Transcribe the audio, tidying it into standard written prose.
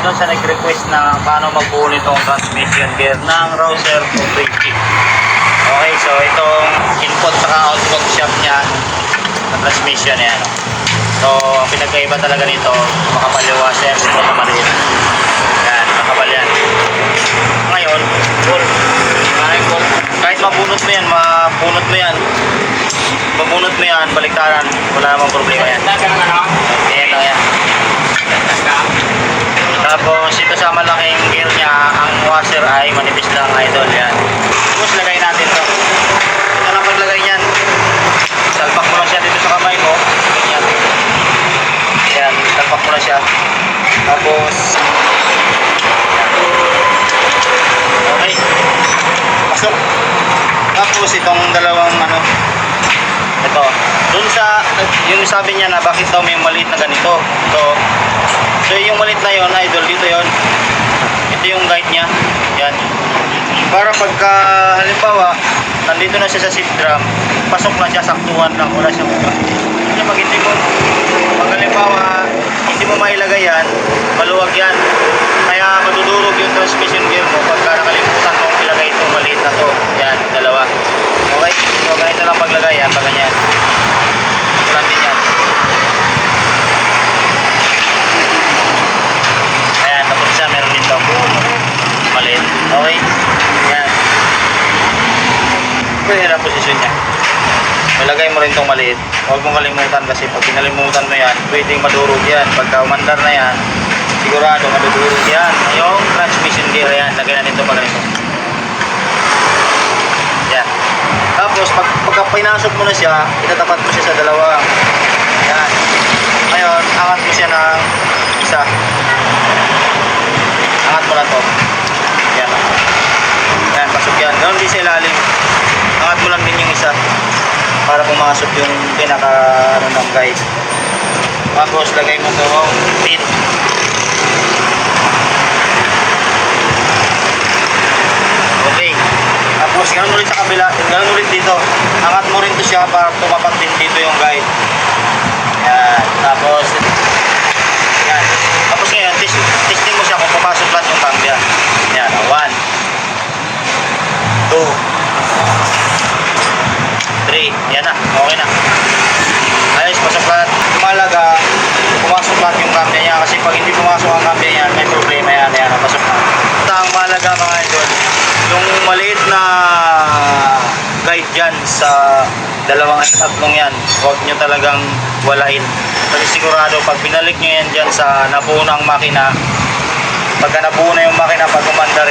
idol sa nag-request na paano magbuo nitong transmission gear ng Rouser 220. Okay, so itong input saka output shaft niya na transmission yan. So ang pinagkaiba talaga nito, makapal yung washer, ito maliit. Yan, makapal yan. Ngayon, kahit mabunot mo yan, mabunot mo yan, baliktaran, wala namang problema yan. Ayan lang yan. Tapos ito sa malaking gear niya, ang washer ay manipis lang, idol. Yan. Tapos lagay natin to. Ito lang paglagay niyan. Salpak mo lang siya dito sa kamay mo. Ganyan. Yan, salpak mo lang siya. Tapos okay. Pasok. Tapos itong dalawang ito. Doon sa yung sabi niya na bakit daw may maliit na ganito. So yung maliit na yon, idol, dito yon. Ito yung guide niya. Yan. Para pagka halimbawa nandito na siya sa shift drum, pasok na siya, saktuhan lang, wala siyang buka. Kasi pag hindi mo, pag halimbawa hindi mo mailagay yan, maluwag yan, kaya madudurog yung transmission gear mo pagka nakalimutan mong ilagay itong maliit na to. Yan, dalawa. Okay, so ganito lang paglagay yan, pag ganyan. Lang din yan. Ayan, tapos siya meron dito maliit. Okay, yan. Pwede na posisyon niya. Malagay mo rin itong maliit. Huwag mong kalimutan kasi pag kinalimutan mo yan, pwedeng madurog yan. Pagka umandar na yan, sigurado madudurog yan. Yung transmission gear yan, lagay na nito pag ganito. Yan. Tapos pagka pinasok mo na siya, itatapat mo siya sa dalawa. Yan. Ngayon, angat mo siya ng isa. Angat mo lang to. Yan. Yan, pasok yan. Ganoon din sa ilalim. Angat mo lang din yung isa para pumasok yung pinaka ng guide. Tapos lagay mo itong pin. Okay. Tapos ganoon ulit sa kabila, ganoon ulit dito. Angat mo rin to siya para tumapat din dito yung guide. Yan. Tapos yan. Tapos ngayon, testing mo siya kung pumasok lahat yung cambia. Yan. 1 2 3. Yan na. Okay na. Ayos, pasok lahat. Malaga, pumasok lahat yung cambia niya kasi pag hindi pumasok ang cambia niya, may problema yan. Yan, pasok na. Ang malaga mga idol, yung maliit na guide dyan sa dalawang tatlong yan, huwag nyo talagang walain. Kasi sigurado pag binalik nyo yan dyan sa nabuo ng makina, pagka nabuo na yung makina, pag umandar